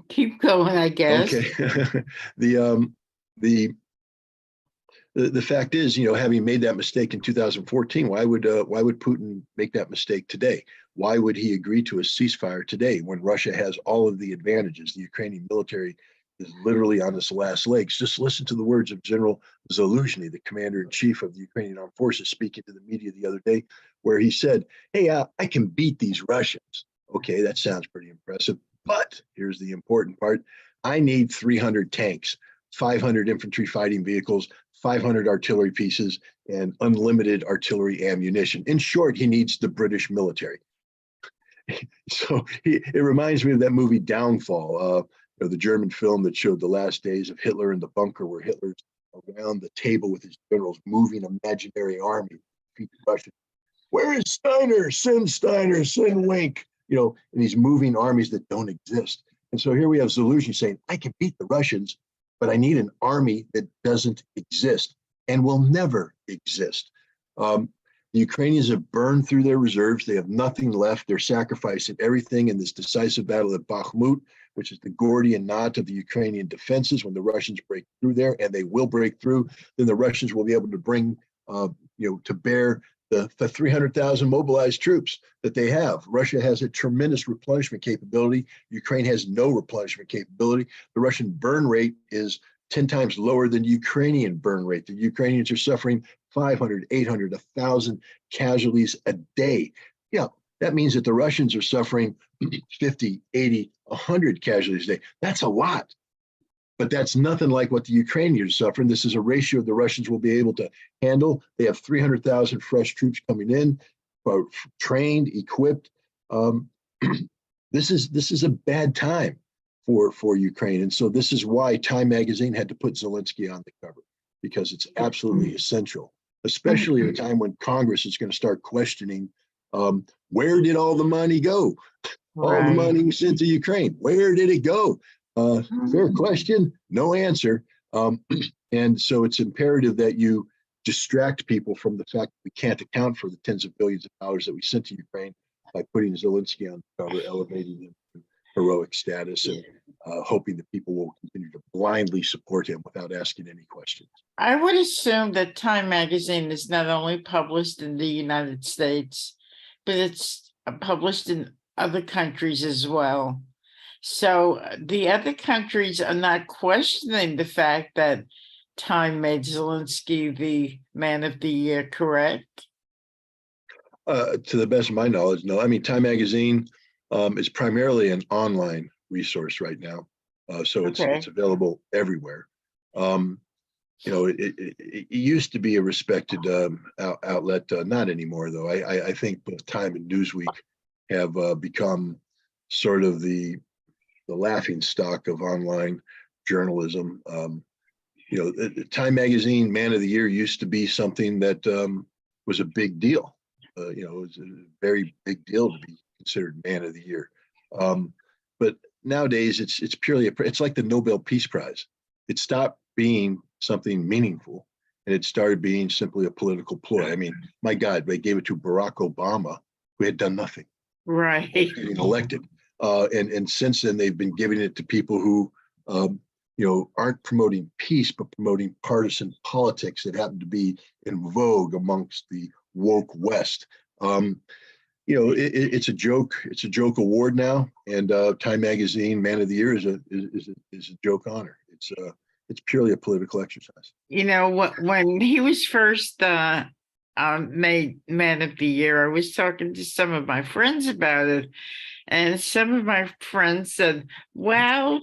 Keep going, I guess. Okay. the um, the the fact is, having made that mistake in 2014, why would Putin make that mistake today? Why would he agree to a ceasefire today when Russia has all of the advantages? The Ukrainian military is literally on its last legs. Just listen to the words of General Zelensky, the commander-in-chief of the Ukrainian armed forces, speaking to the media the other day, where he said, "Hey, I can beat these Russians." Okay, that sounds pretty impressive, but here's the important part: I need 300 tanks, 500 infantry fighting vehicles, 500 artillery pieces, and unlimited artillery ammunition. In short, he needs the British military. So it reminds me of that movie Downfall, the German film that showed the last days of Hitler in the bunker, where Hitler's around the table with his generals, moving imaginary army to defeat the Russians. Where is Steiner? Send Wink. And he's moving armies that don't exist. And so here we have Zelensky saying, I can beat the Russians, but I need an army that doesn't exist and will never exist. The Ukrainians have burned through their reserves. They have nothing left. They're sacrificing everything in this decisive battle at Bakhmut, which is the Gordian knot of the Ukrainian defenses. When the Russians break through there, and they will break through, then the Russians will be able to bring, to bear the 300,000 mobilized troops that they have. Russia has a tremendous replenishment capability. Ukraine has no replenishment capability. The Russian burn rate is 10 times lower than Ukrainian burn rate. The Ukrainians are suffering 500, 800, 1,000 casualties a day. Yeah, that means that the Russians are suffering 50, 80, 100 casualties a day. That's a lot. But that's nothing like what the Ukrainians are suffering. This is a ratio the Russians will be able to handle. They have 300,000 fresh troops coming in, trained, equipped. This is a bad time for Ukraine. And so this is why Time magazine had to put Zelensky on the cover, because it's absolutely essential, especially at a time when Congress is going to start questioning, where did all the money go? All the money we sent to Ukraine, where did it go? Fair question, no answer. And so it's imperative that you distract people from the fact that we can't account for the tens of billions of dollars that we sent to Ukraine by putting Zelensky on the cover, elevating him to heroic status, and hoping that people will continue to blindly support him without asking any questions. I would assume that Time magazine is not only published in the United States, but it's published in other countries as well. So the other countries are not questioning the fact that Time made Zelensky the man of the year, correct? To the best of my knowledge, no. I mean, Time magazine is primarily an online resource right now, so it's available everywhere. It used to be a respected outlet, not anymore though. I think both Time and Newsweek have become sort of the laughing stock of online journalism. Time magazine Man of the Year used to be something that was a big deal. It was a very big deal to be considered Man of the Year. But nowadays, it's purely it's like the Nobel Peace Prize. It stopped being something meaningful, and it started being simply a political ploy. I mean, my God, they gave it to Barack Obama, who had done nothing, right, getting elected. And since then, they've been giving it to people who, aren't promoting peace, but promoting partisan politics that happen to be in vogue amongst the woke West. It's a joke. It's a joke award now, and Time Magazine Man of the Year is a joke honor. It's purely a political exercise. When he was first made Man of the Year, I was talking to some of my friends about it. And some of my friends said, well,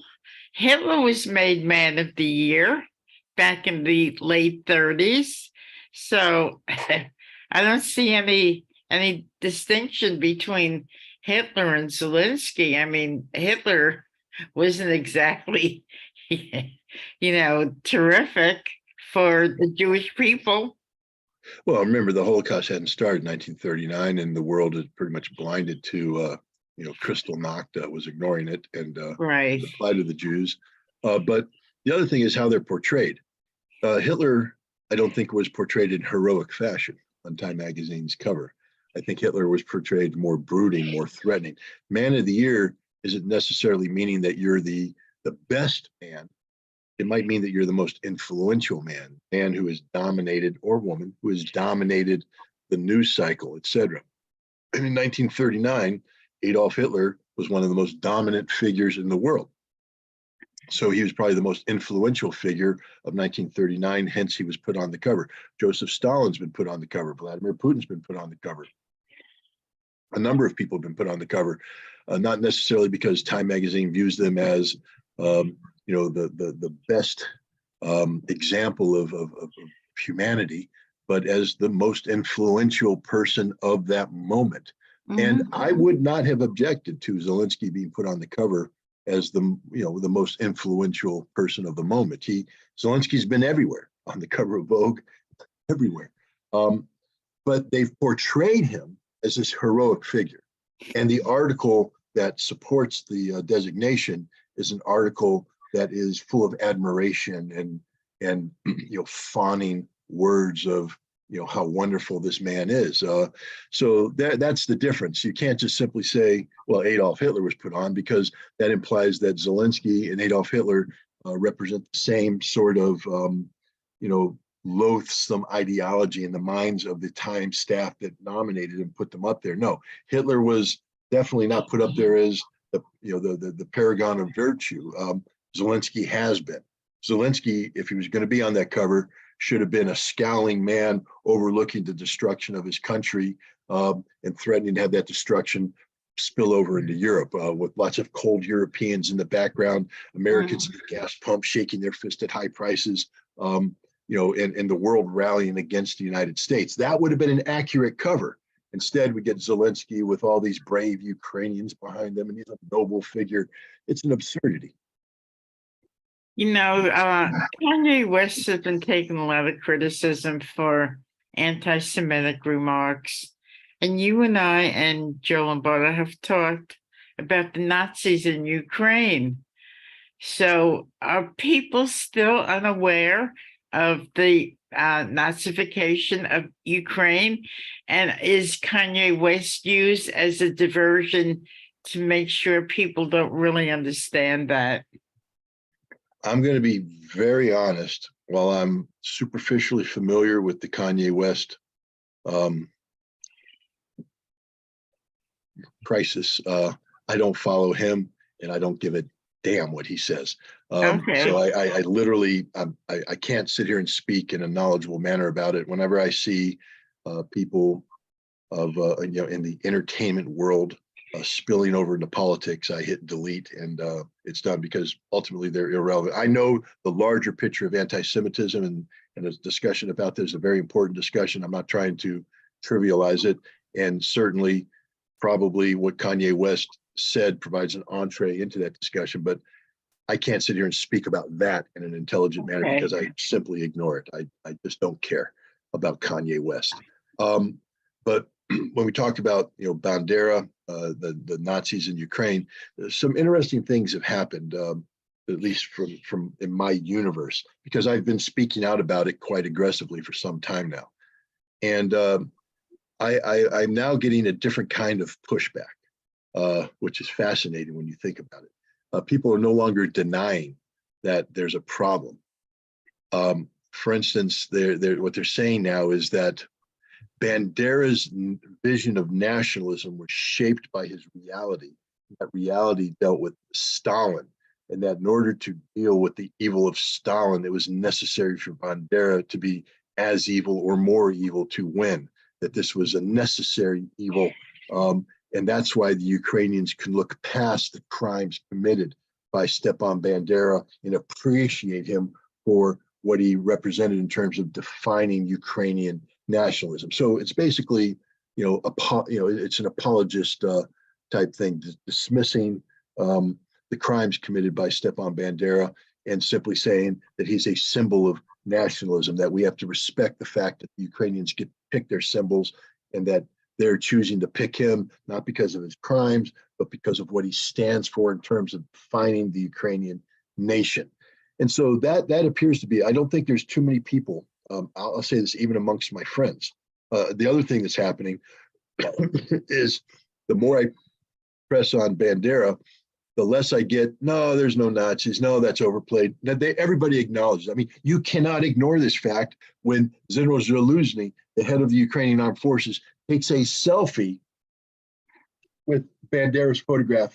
Hitler was made Man of the Year back in the late 30s. So I don't see any distinction between Hitler and Zelensky. I mean, Hitler wasn't exactly, terrific for the Jewish people. Well, remember, the Holocaust hadn't started in 1939, and the world is pretty much blinded to Kristallnacht was ignoring it and right. applied to the Jews. But the other thing is how they're portrayed. Hitler, I don't think, was portrayed in heroic fashion on Time Magazine's cover. I think Hitler was portrayed more brooding, more threatening. Man of the Year isn't necessarily meaning that you're the best man. It might mean that you're the most influential man who has dominated, or woman who has dominated the news cycle, etc. And in 1939, Adolf Hitler was one of the most dominant figures in the world. So he was probably the most influential figure of 1939, hence he was put on the cover. Joseph Stalin's been put on the cover. Vladimir Putin's been put on the cover. A number of people have been put on the cover, not necessarily because Time magazine views them as the best example of humanity, but as the most influential person of that moment. And I would not have objected to Zelensky being put on the cover as the most influential person of the moment. Zelensky's been everywhere, on the cover of Vogue, everywhere. But they've portrayed him as this heroic figure. And the article that supports the designation is an article that is full of admiration and fawning words of how wonderful this man is. So that's the difference. You can't just simply say, well, Adolf Hitler was put on, because that implies that Zelensky and Adolf Hitler represent the same sort of loathsome ideology in the minds of the Time staff that nominated and put them up there. No, Hitler was definitely not put up there as the paragon of virtue. Zelensky has been. Zelensky, if he was going to be on that cover, should have been a scowling man overlooking the destruction of his country and threatening to have that destruction spill over into Europe, with lots of cold Europeans in the background, Americans at the gas pump shaking their fist at high prices, and the world rallying against the United States. That would have been an accurate cover. Instead, we get Zelensky with all these brave Ukrainians behind them, and he's a noble figure. It's an absurdity. Kanye West has been taking a lot of criticism for anti-Semitic remarks. And you and I and Joe Lombardo have talked about the Nazis in Ukraine. So are people still unaware of the Nazification of Ukraine? And is Kanye West used as a diversion to make sure people don't really understand that? I'm going to be very honest. While I'm superficially familiar with the Kanye West crisis, I don't follow him, and I don't give a damn what he says. Okay. So I literally, I can't sit here and speak in a knowledgeable manner about it. Whenever I see people of in the entertainment world spilling over into politics, I hit delete, and it's done, because ultimately they're irrelevant. I know the larger picture of anti-Semitism, and a discussion about this is a very important discussion. I'm not trying to trivialize it, and certainly probably what Kanye West said provides an entree into that discussion, but I can't sit here and speak about that in an intelligent manner, because I simply ignore it. I just don't care about Kanye West. But when we talk about Bandera, the Nazis in Ukraine, some interesting things have happened, at least from in my universe, because I've been speaking out about it quite aggressively for some time now, and I'm now getting a different kind of pushback, which is fascinating when you think about it. People are no longer denying that there's a problem. For instance, what they're saying now is that Bandera's vision of nationalism was shaped by his reality. That reality dealt with Stalin, and that in order to deal with the evil of Stalin, it was necessary for Bandera to be as evil or more evil to win, that this was a necessary evil. And that's why the Ukrainians can look past the crimes committed by Stepan Bandera and appreciate him for what he represented in terms of defining Ukrainian nationalism. So it's basically, it's an apologist type thing, dismissing the crimes committed by Stepan Bandera and simply saying that he's a symbol of nationalism, that we have to respect the fact that the Ukrainians get to pick their symbols, and that they're choosing to pick him not because of his crimes, but because of what he stands for in terms of defining the Ukrainian nation. And so that appears to be, I don't think there's too many people, I'll say this even amongst my friends. The other thing that's happening is the more I press on Bandera, the less I get, no, there's no Nazis. No, that's overplayed. Everybody acknowledges. I mean, you cannot ignore this fact when General Zelensky, the head of the Ukrainian armed forces, takes a selfie with Bandera's photograph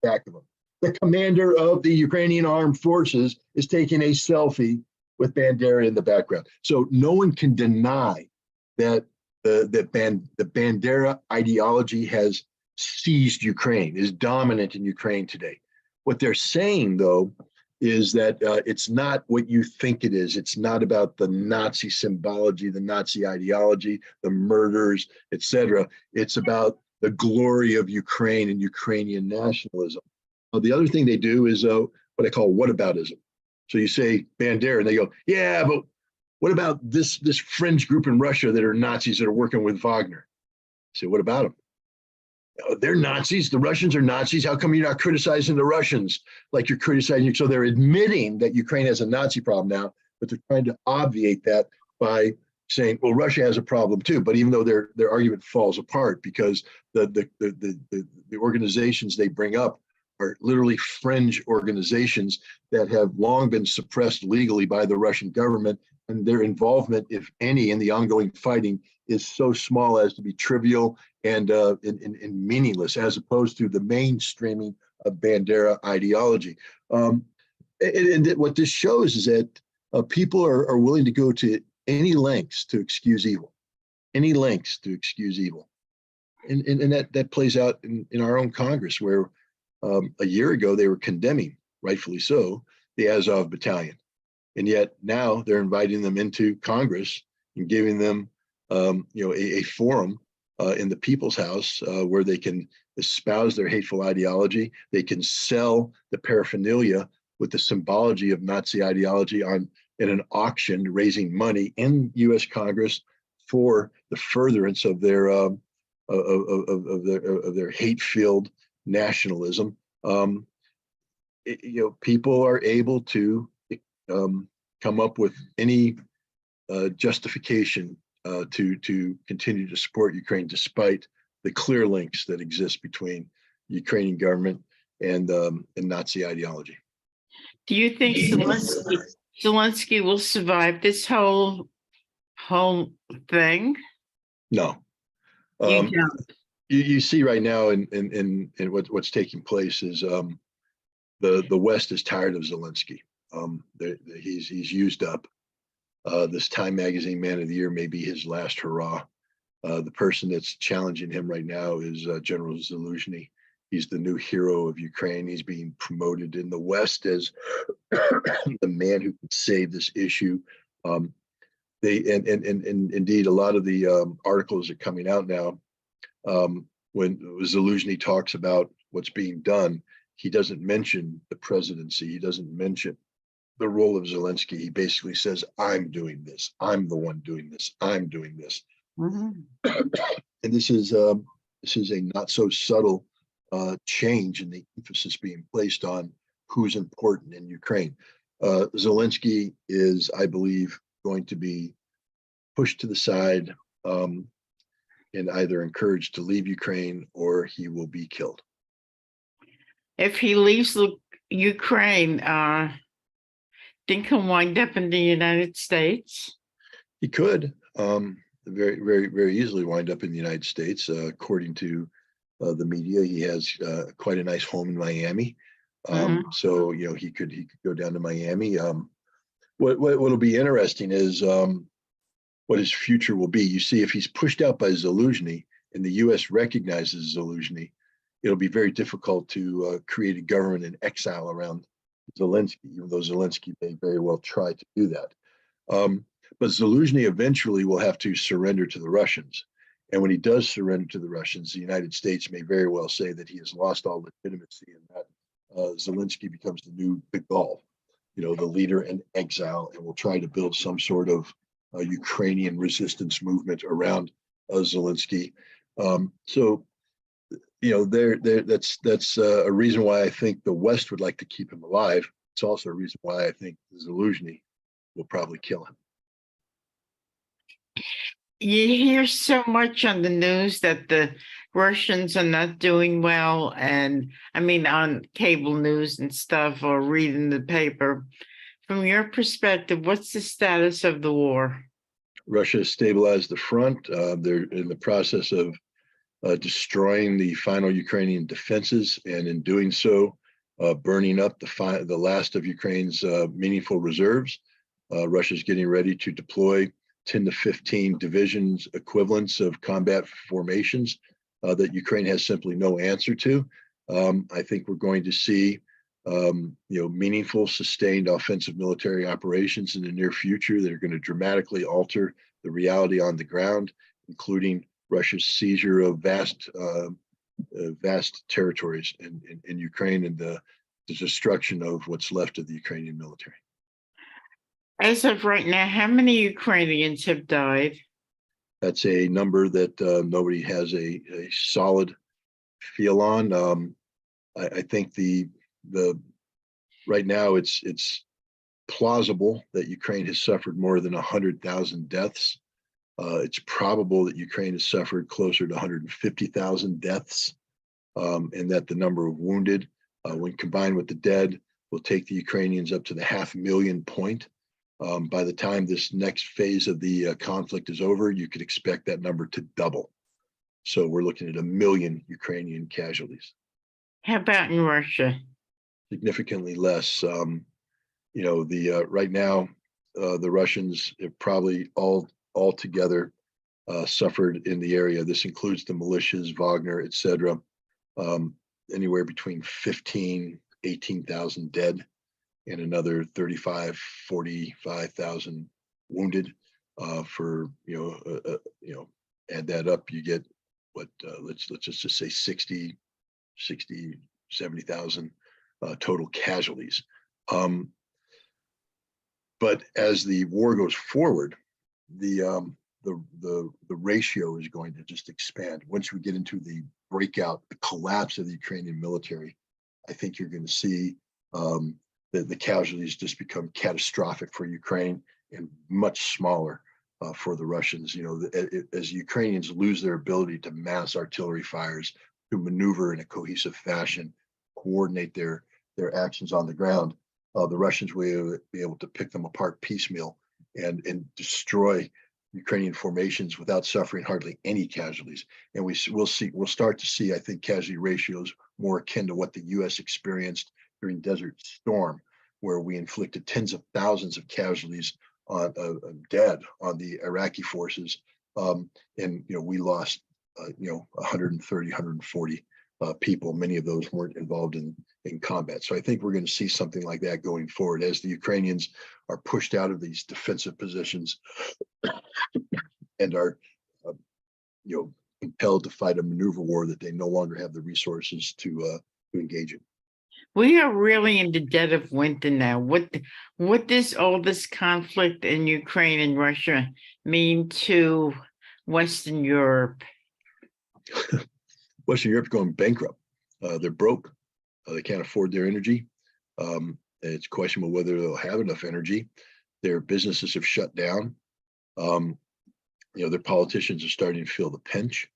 back of him. The commander of the Ukrainian armed forces is taking a selfie with Bandera in the background. So no one can deny that the Bandera ideology has seized Ukraine, is dominant in Ukraine today. What they're saying, though, is that it's not what you think it is. It's not about the Nazi symbology, the Nazi ideology, the murders, etc. It's about the glory of Ukraine and Ukrainian nationalism. The other thing they do is what I call whataboutism. So you say Bandera, and they go, yeah, but what about this fringe group in Russia that are Nazis that are working with Wagner? I say, what about them? They're Nazis. The Russians are Nazis. How come you're not criticizing the Russians like you're criticizing? So they're admitting that Ukraine has a Nazi problem now, but they're trying to obviate that by saying, well, Russia has a problem too. But even though their argument falls apart because the organizations they bring up are literally fringe organizations that have long been suppressed legally by the Russian government, and their involvement, if any, in the ongoing fighting is so small as to be trivial and meaningless, as opposed to the mainstreaming of Bandera ideology. And what this shows is that people are willing to go to any lengths to excuse evil, any lengths to excuse evil. And that plays out in our own Congress, where a year ago they were condemning, rightfully so, the Azov battalion. And yet now they're inviting them into Congress and giving them a forum in the People's House where they can espouse their hateful ideology. They can sell the paraphernalia with the symbology of Nazi ideology in an auction, raising money in U.S. Congress for the furtherance of their their hate-filled nationalism. People are able to come up with any justification to continue to support Ukraine, despite the clear links that exist between the Ukrainian government and Nazi ideology. Do you think Zelensky will survive this whole thing? No. You don't. You see right now in what's taking place is the West is tired of Zelensky. He's used up. This Time Magazine Man of the Year may be his last hurrah. The person that's challenging him right now is General Zelensky. He's the new hero of Ukraine. He's being promoted in the West as the man who can save this issue. Indeed, a lot of the articles are coming out now. When Zelensky talks about what's being done, he doesn't mention the presidency. He doesn't mention the role of Zelensky. He basically says, I'm doing this. I'm the one doing this. I'm doing this. Mm-hmm. And this is a not so subtle change in the emphasis being placed on who's important in Ukraine. Zelensky is, I believe, going to be pushed to the side and either encouraged to leave Ukraine or he will be killed. If he leaves Ukraine, think he'll wind up in the United States? He could very, very, very easily wind up in the United States. According to the media, he has quite a nice home in Miami. So he could go down to Miami. What'll be interesting is what his future will be. You see, if he's pushed out by Zelensky and the U.S. recognizes Zelensky, it'll be very difficult to create a government in exile around Zelensky, even though Zelensky may very well try to do that. But Zelensky eventually will have to surrender to the Russians. And when he does surrender to the Russians, the United States may very well say that he has lost all legitimacy and that Zelensky becomes the new Big Gol, the leader in exile, and will try to build some sort of Ukrainian resistance movement around Zelensky. That's a reason why I think the West would like to keep him alive. It's also a reason why I think Zelensky will probably kill him. You hear so much on the news that the Russians are not doing well. And I mean, on cable news and stuff or reading the paper, from your perspective, what's the status of the war? Russia has stabilized the front. They're in the process of destroying the final Ukrainian defenses, and in doing so, burning up the last of Ukraine's meaningful reserves. Russia's getting ready to deploy 10 to 15 divisions equivalents of combat formations that Ukraine has simply no answer to. I think we're going to see meaningful, sustained offensive military operations in the near future that are going to dramatically alter the reality on the ground, including Russia's seizure of vast territories in Ukraine and the destruction of what's left of the Ukrainian military. As of right now, how many Ukrainians have died? That's a number that nobody has a solid feel on. I think the right now it's plausible that Ukraine has suffered more than 100,000 deaths. It's probable that Ukraine has suffered closer to 150,000 deaths, and that the number of wounded, when combined with the dead, will take the Ukrainians up to the 500,000 point. By the time this next phase of the conflict is over, you could expect that number to double. So we're looking at 1 million Ukrainian casualties. How about in Russia? Significantly less. Right now, the Russians have probably all together suffered in the area. This includes the militias, Wagner, etc. Anywhere between 15, 18,000 dead and another 35, 45,000 wounded. Add that up, you get what, let's just say 60, 70,000 total casualties. But as the war goes forward, the ratio is going to just expand. Once we get into the breakout, the collapse of the Ukrainian military, I think you're going to see the casualties just become catastrophic for Ukraine and much smaller for the Russians. As Ukrainians lose their ability to mass artillery fires, to maneuver in a cohesive fashion, coordinate their actions on the ground, the Russians will be able to pick them apart piecemeal and destroy Ukrainian formations without suffering hardly any casualties. And we'll start to see, I think, casualty ratios more akin to what the U.S. experienced during Desert Storm, where we inflicted tens of thousands of casualties on dead on the Iraqi forces, and we lost 130, 140 people. Many of those weren't involved in combat. So I think we're going to see something like that going forward as the Ukrainians are pushed out of these defensive positions and are compelled to fight a maneuver war that they no longer have the resources to engage in. We are really in the dead of winter now. What does all this conflict in Ukraine and Russia mean to Western Europe? Western Europe's going bankrupt. They're broke. They can't afford their energy. It's questionable whether they'll have enough energy. Their businesses have shut down. Their politicians are starting to feel the pinch.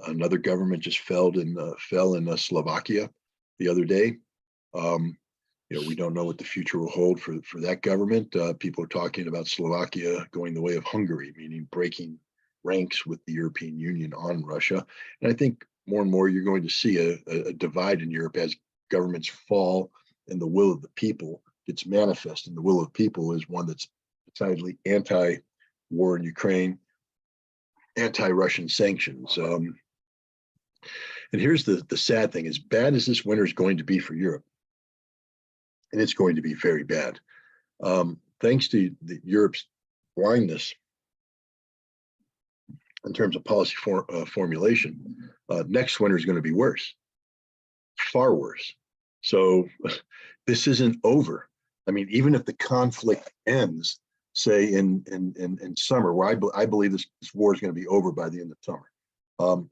Another government just fell in Slovakia the other day. We don't know what the future will hold for that government. People are talking about Slovakia going the way of Hungary, meaning breaking ranks with the European Union on Russia. And I think more and more you're going to see a divide in Europe as governments fall and the will of the people gets manifest. And the will of the people is one that's decidedly anti-war in Ukraine, anti-Russian sanctions. And here's the sad thing: as bad as this winter is going to be for Europe, and it's going to be very bad, thanks to Europe's blindness in terms of policy formulation, next winter is going to be worse, far worse. So this isn't over. I mean, even if the conflict ends, say in summer, where I believe this war is going to be over by the end of summer,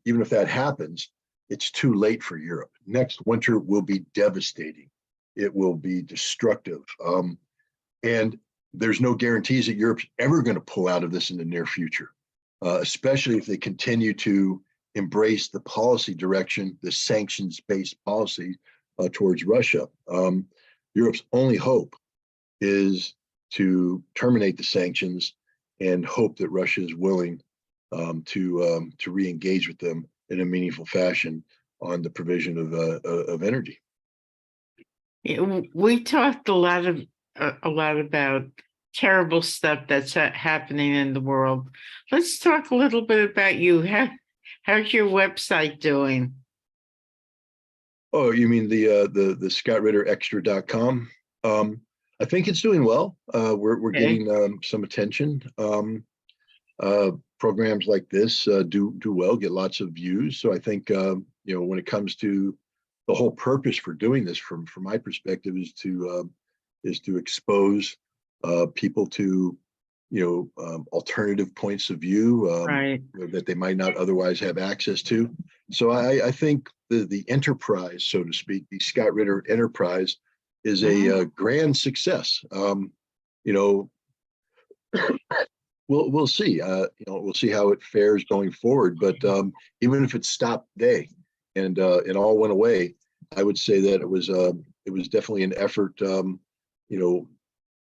even if that happens, it's too late for Europe. Next winter will be devastating. It will be destructive. And there's no guarantees that Europe's ever going to pull out of this in the near future, especially if they continue to embrace the policy direction, the sanctions-based policy towards Russia. Europe's only hope is to terminate the sanctions and hope that Russia is willing to re-engage with them in a meaningful fashion on the provision of energy. We talked a lot about terrible stuff that's happening in the world. Let's talk a little bit about you. How's your website doing? Oh, you mean the ScottRitterExtra.com? I think it's doing well. We're Okay. getting some attention. Programs like this do well, get lots of views. So I think when it comes to the whole purpose for doing this, from my perspective, is to expose people to alternative points of view Right. that they might not otherwise have access to. So I think the enterprise, so to speak, the Scott Ritter enterprise, is a grand success. We'll see. We'll see how it fares going forward. But even if it stopped today and it all went away, I would say that it was definitely an effort.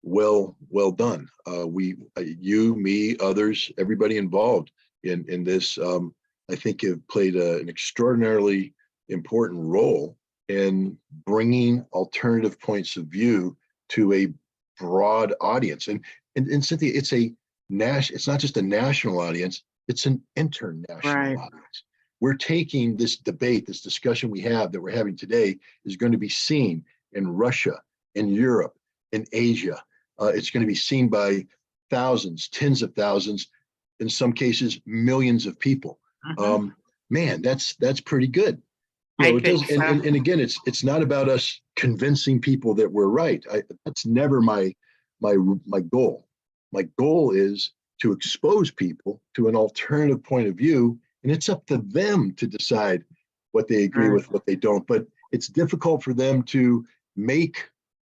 Well done. You, me, others, everybody involved in this, I think have played an extraordinarily important role in bringing alternative points of view to a broad audience. And Cynthia, it's not just a national audience, it's an international audience. We're taking this debate, this discussion that we're having today, is going to be seen in Russia, in Europe, in Asia. It's going to be seen by thousands, tens of thousands, in some cases, millions of people. Man, that's pretty good. It does, and again, it's not about us convincing people that we're right. That's never my goal. My goal is to expose people to an alternative point of view, and it's up to them to decide what they agree with, what they don't. But it's difficult for them to make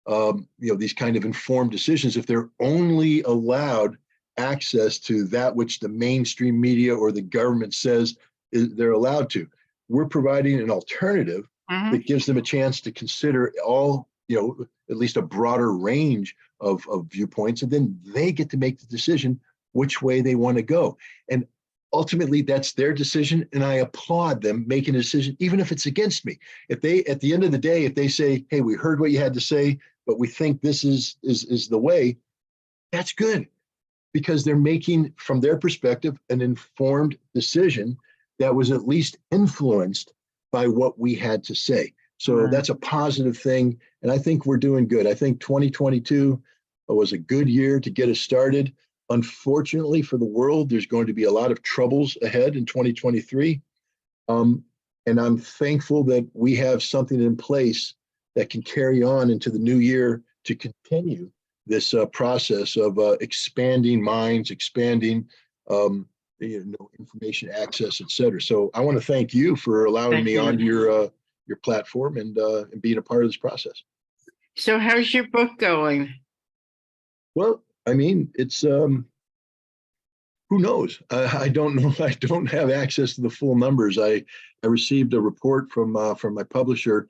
these kind of informed decisions if they're only allowed access to that which the mainstream media or the government says they're allowed to. We're providing an alternative that gives them a chance to consider all, at least a broader range of viewpoints, and then they get to make the decision which way they want to go. And ultimately, that's their decision, and I applaud them making a decision, even if it's against me. If they, at the end of the day, if they say, "Hey, we heard what you had to say, but we think this is the way," that's good, because they're making, from their perspective, an informed decision that was at least influenced by what we had to say. So that's a positive thing, and I think we're doing good. I think 2022 was a good year to get us started. Unfortunately for the world, there's going to be a lot of troubles ahead in 2023. And I'm thankful that we have something in place that can carry on into the new year to continue this process of expanding minds, expanding information access, et cetera. So I want to thank you for allowing me onto your platform and being a part of this process. So how's your book going? Well, I mean, it's who knows? I don't know. I don't have access to the full numbers. I received a report from my publisher,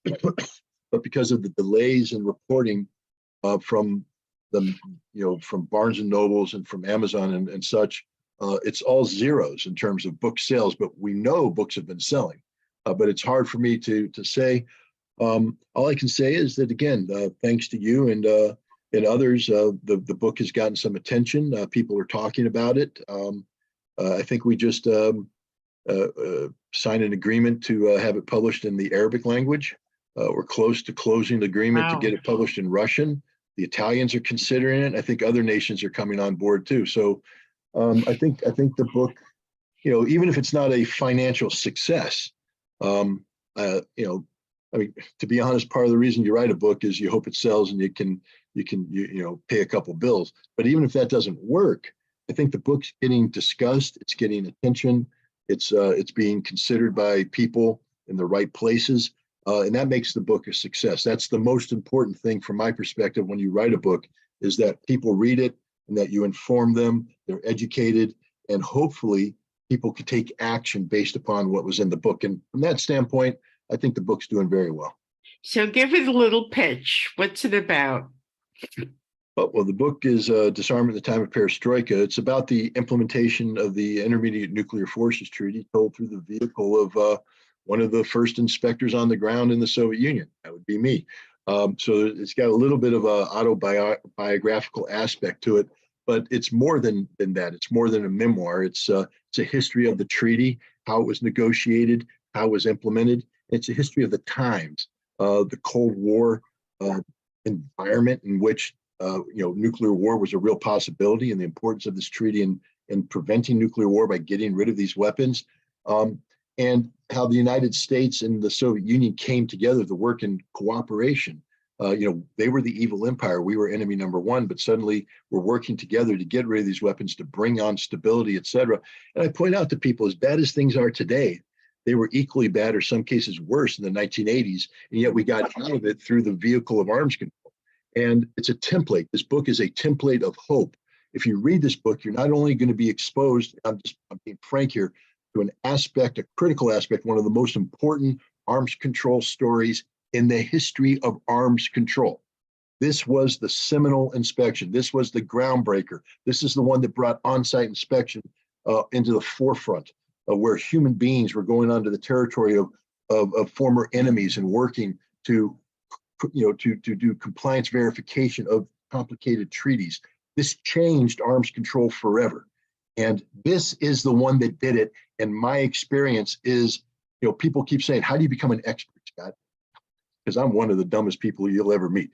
but because of the delays in reporting from from Barnes and Nobles and from Amazon and such, it's all zeros in terms of book sales. But we know books have been selling. But it's hard for me to say. All I can say is that, again, thanks to you and others, the book has gotten some attention. People are talking about it. I think we just signed an agreement to have it published in the Arabic language. We're close to closing the agreement to get it published in Russian. The Italians are considering it. I think other nations are coming on board too. So I think the book, even if it's not a financial success, I mean, to be honest, part of the reason you write a book is you hope it sells and you can pay a couple bills. But even if that doesn't work, I think the book's getting discussed, it's getting attention, it's being considered by people in the right places, and that makes the book a success. That's the most important thing from my perspective when you write a book, is that people read it and that you inform them, they're educated, and hopefully people could take action based upon what was in the book. And from that standpoint, I think the book's doing very well. So give it a little pitch. What's it about? Well, the book is Disarmament at the Time of Perestroika. It's about the implementation of the Intermediate Nuclear Forces Treaty, told through the vehicle of one of the first inspectors on the ground in the Soviet Union. That would be me. So it's got a little bit of a autobiographical aspect to it, but it's more than that. It's more than a memoir. It's a history of the treaty, how it was negotiated, how it was implemented. It's a history of the times, the Cold War environment in which nuclear war was a real possibility, and the importance of this treaty in preventing nuclear war by getting rid of these weapons, and how the United States and the Soviet Union came together to work in cooperation. They were the evil empire. We were enemy number one, but suddenly we're working together to get rid of these weapons, to bring on stability, et cetera. And I point out to people, as bad as things are today, they were equally bad, or some cases worse, in the 1980s, and yet we got out of it through the vehicle of arms control. And it's a template. This book is a template of hope. If you read this book, you're not only going to be exposed, I'm being frank here, to an aspect, a critical aspect, one of the most important arms control stories in the history of arms control. This was the seminal inspection. This was the groundbreaker. This is the one that brought on-site inspection into the forefront, where human beings were going onto the territory of former enemies and working to do compliance verification of complicated treaties. This changed arms control forever. And this is the one that did it. And my experience is, people keep saying, how do you become an expert, Scott? Because I'm one of the dumbest people you'll ever meet.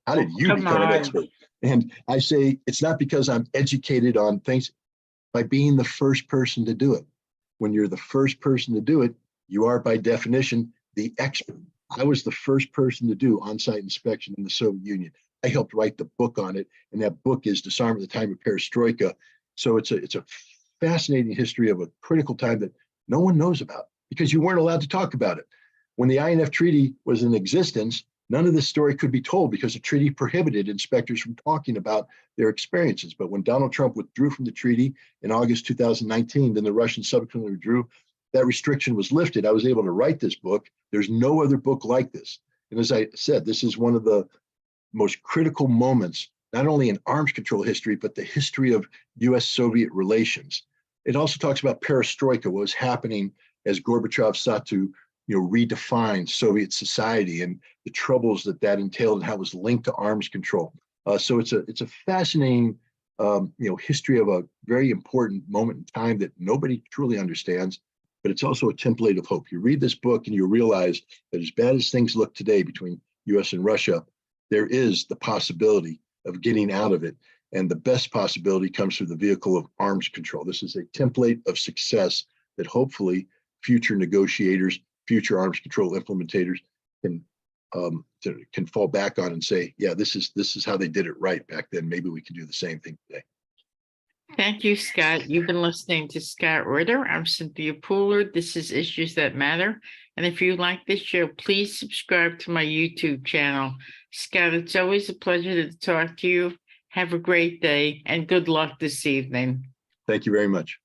How did you become an expert? And I say, it's not because I'm educated on things, by being the first person to do it. When you're the first person to do it, you are by definition the expert. I was the first person to do on-site inspection in the Soviet Union. I helped write the book on it, and that book is Disarmament at the Time of Perestroika. So it's a fascinating history of a critical time that no one knows about, because you weren't allowed to talk about it. When the INF Treaty was in existence, none of this story could be told because the treaty prohibited inspectors from talking about their experiences. But when Donald Trump withdrew from the treaty in August 2019, then the Russians subsequently withdrew, that restriction was lifted. I was able to write this book. There's no other book like this. And as I said, this is one of the most critical moments, not only in arms control history, but the history of US-Soviet relations. It also talks about perestroika, what was happening as Gorbachev sought to redefine Soviet society and the troubles that entailed and how it was linked to arms control. So it's a fascinating history of a very important moment in time that nobody truly understands, but it's also a template of hope. You read this book and you realize that as bad as things look today between US and Russia, there is the possibility of getting out of it. And the best possibility comes through the vehicle of arms control. This is a template of success that hopefully future negotiators, future arms control implementators can fall back on and say, yeah, this is how they did it right back then. Maybe we can do the same thing today. Thank you, Scott. You've been listening to Scott Ritter. I'm Cynthia Pooler. This is Issues That Matter. And if you like this show, please subscribe to my YouTube channel. Scott, it's always a pleasure to talk to you. Have a great day and good luck this evening. Thank you very much.